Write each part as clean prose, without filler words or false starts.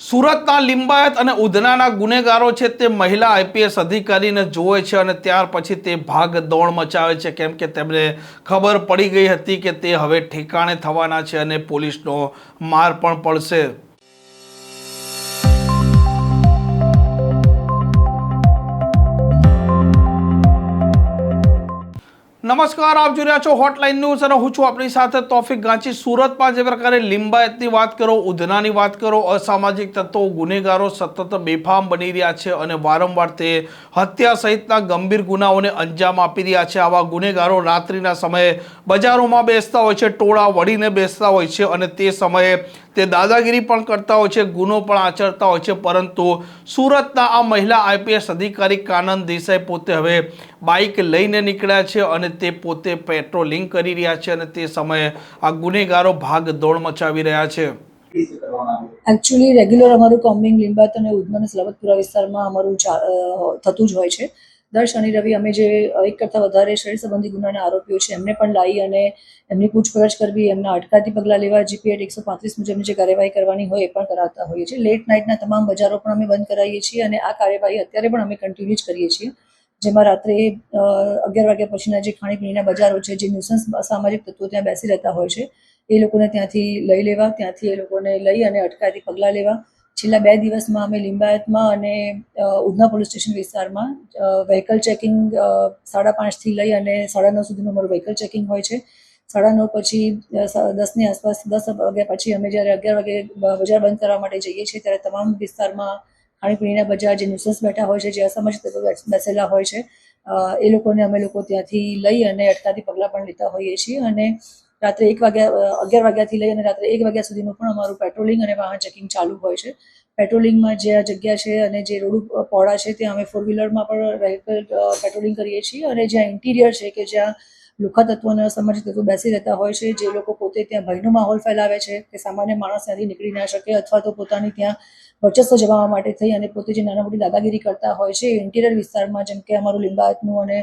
સુરતના લિંબાયત અને ઉધનાના ગુનેગારો છે તે મહિલા આઈપીએસ અધિકારીને જોવે છે અને ત્યાર પછી તે ભાગ દોડ મચાવે છે, કેમ કે તેમને ખબર પડી ગઈ હતી કે તે હવે ઠેકાણે થવાના છે અને પોલીસનો માર પણ પડશે। નમસ્કાર, આપ જોઈ રહ્યા છો હોટલાઇન ન્યૂઝ અને હું છું આપણી સાથે તોફિક ગાંચી। સુરતમાં જે પ્રકારે લિંબાયતની વાત કરો, ઉધનાની વાત કરો, અસામાજિક તત્વો ગુનેગારો સતત બેફામ બની રહ્યા છે અને વારંવાર તે હત્યા સહિતના ગંભીર ગુનાઓને અંજામ આપી રહ્યા છે। આવા ગુનેગારો રાત્રિના સમયે બજારોમાં બેસતા હોય છે, ટોળા વળીને બેસતા હોય છે અને તે સમયે તે દાદાગીરી પણ કરતા હોય છે, ગુનો પણ આચરતા હોય છે। પરંતુ સુરતના આ મહિલા આઈપીએસ અધિકારી કાનન દેસાઈ પોતે હવે બાઇક લઈને નીકળ્યા છે અને તે પોતે પેટ્રોલિંગ કરી રહ્યા છે અને તે સમયે આ ગુનેગારો ભાગ દોડ મચાવી રહ્યા છે। એકચ્યુઅલી રેગ્યુલર અમારું કોમ્બિંગ લિંબાયત અને ઉધના અને સલાબતપુરા વિસ્તારમાં અમારું થતું જ હોય છે। દર શનિ રવિ અમે જે એક કરતાં વધારે શરીર સંબંધી ગુનાના આરોપીઓ છે એમને પણ લાવી અને એમની પૂછપરછ કરવી, એમના અટકાયતી પગલાં લેવા, જીપી એક્ટ 135 મુજબની જે કાર્યવાહી કરવાની હોય એ પણ કરાવતા હોઈએ છીએ। લેટ નાઇટના તમામ બજારો પણ અમે બંધ કરાવીએ છીએ અને આ કાર્યવાહી અત્યારે પણ અમે કન્ટિન્યુ જ કરીએ છીએ, જેમાં રાત્રે 11 વાગ્યા પછીના જે ખાણીપીણીના બજારો છે, જે ન્યુસન્સ સામાજિક તત્વો ત્યાં બેસી રહેતા હોય છે એ લોકોને ત્યાંથી લઈ લેવા, ત્યાંથી એ લોકોને લઈ અને અટકાયતી પગલાં લેવા। છેલ્લા 2 દિવસમાં અમે લિંબાયતમાં અને ઉધના પોલીસ સ્ટેશન વિસ્તારમાં વ્હીકલ ચેકિંગ 5:30 થી લઈ અને 9:30 સુધીનું અમારું વ્હીકલ ચેકિંગ હોય છે। 9:30 પછી 10ની આસપાસ 10 વાગ્યા પછી અમે જ્યારે 11 વાગે બજાર બંધ કરવા માટે જઈએ છીએ ત્યારે તમામ વિસ્તારમાં ખાણીપીણીના બજાર જે ન્યુસન્સ બેઠા હોય છે, જે અસામાજિક તત્વો બેસેલા હોય છે, એ લોકોને અમે લોકો ત્યાંથી લઈ અને અટકાયતી પગલાં પણ લેતા હોઈએ છીએ અને રાત્રે 11 વાગ્યાથી લઈ અને રાત્રે 1 વાગ્યા સુધીનું પણ અમારું પેટ્રોલિંગ અને વાહન ચેકિંગ ચાલુ હોય છે। પેટ્રોલિંગમાં જે જગ્યા છે અને જે રોડ પહોળા છે ત્યાં અમે 4વ્હીલરમાં પણ વ્હીકલ પેટ્રોલિંગ કરીએ છીએ અને જ્યાં ઇન્ટિરિયર છે કે જ્યાં લુખ્ખા તત્વો અને અસામાજિક તત્વો બેસી રહેતા હોય છે, જે લોકો પોતે ત્યાં ભયનો માહોલ ફેલાવે છે કે સામાન્ય માણસ ત્યાંથી નીકળી ના શકે અથવા તો પોતાની ત્યાં વર્ચસ્વ જમાવવા માટે થઈ અને પોતે જે નાના મોટી દાદાગીરી કરતા હોય છે, ઇન્ટિરિયર વિસ્તારમાં જેમ કે અમારું લિંબાયતનું અને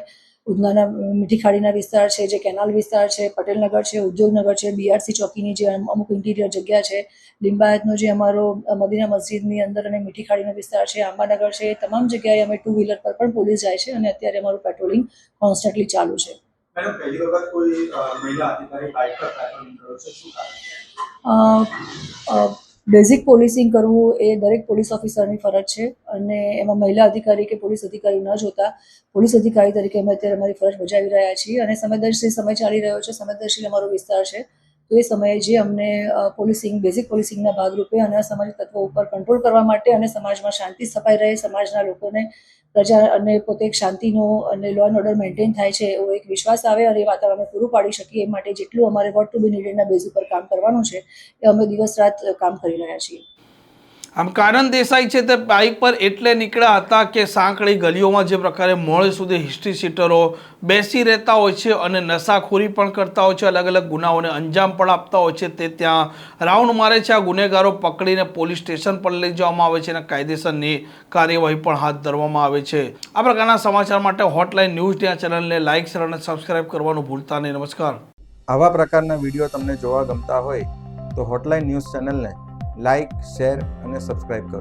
ઉધનાના મીઠી ખાડીના વિસ્તાર છે, જે કેનાલ વિસ્તાર છે, પટેલનગર છે, ઉદ્યોગનગર છે, બીઆરસી ચોકીની જે અમુક ઇન્ટિરિયર જગ્યા છે, લિંબાયતનો જે અમારો મદીના મસ્જિદની અંદર અને મીઠી ખાડીનો વિસ્તાર છે, આંબાનગર છે, એ તમામ જગ્યાએ અમે 2વ્હીલર પર પણ પોલીસ જાય છે અને અત્યારે અમારું પેટ્રોલિંગ કોન્સ્ટન્ટલી ચાલુ છે। મેડમ, પહેલી વખત કોઈ મહિલા અધિકારી બાઇક પર પેટ્રોલિંગ કરો છે, શું કારણ? બેઝિક પોલીસિંગ કરવું એ દરેક પોલીસ ઓફિસરની ફરજ છે અને એમાં મહિલા અધિકારી કે પોલીસ અધિકારી ન જોતા પોલીસ અધિકારી તરીકે અમે અત્યારે અમારી ફરજ બજાવી રહ્યા છીએ અને સંવેદનશીલ સમય ચાલી રહ્યો છે, સંવેદનશીલ અમારો વિસ્તાર છે, તો એ સમયે જે અમને પોલીસિંગ બેઝિક પોલીસિંગના ભાગરૂપે અને અસામાજિક તત્વો ઉપર કંટ્રોલ કરવા માટે અને સમાજમાં શાંતિ સ્થપાઈ રહે, સમાજના લોકોને પ્રજા અને પોતે એક શાંતિનો અને લો એન્ડ ઓર્ડર મેન્ટેન થાય છે એવો એક વિશ્વાસ આવે અને એ વાતાવરણ અમે પૂરું પાડી શકીએ એ માટે જેટલું અમારે વોટ ટુ બી નીડેડના બેઝ ઉપર કામ કરવાનું છે એ અમે દિવસ રાત કામ કરી રહ્યા છીએ। આમ કાનન દેસાઈ છે તે બાઇક પર એટલે નીકળ્યા હતા કે સાંકડી ગલીઓમાં જે પ્રકારે મોડે સુધી હિસ્ટ્રી સીટરો બેસી રહેતા હોય છે અને નશાખોરી પણ કરતા હોય છે, અલગ અલગ ગુનાઓને અંજામ પણ આપતા હોય છે, તે ત્યાં રાઉન્ડ મારે છે। આ ગુનેગારો પકડીને પોલીસ સ્ટેશન પર લઈ જવામાં આવે છે અને કાયદેસરની કાર્યવાહી પણ હાથ ધરવામાં આવે છે। આ પ્રકારના સમાચાર માટે હોટલાઇન ન્યૂઝ ચેનલને લાઇક, શેર અને સબસ્ક્રાઇબ કરવાનું ભૂલતા નહીં। નમસ્કાર। આવા પ્રકારના વિડીયો તમને જોવા ગમતા હોય તો હોટલાઇન ન્યૂઝ ચેનલને લાઇક, શેર અને સબસ્ક્રાઇબ કરો।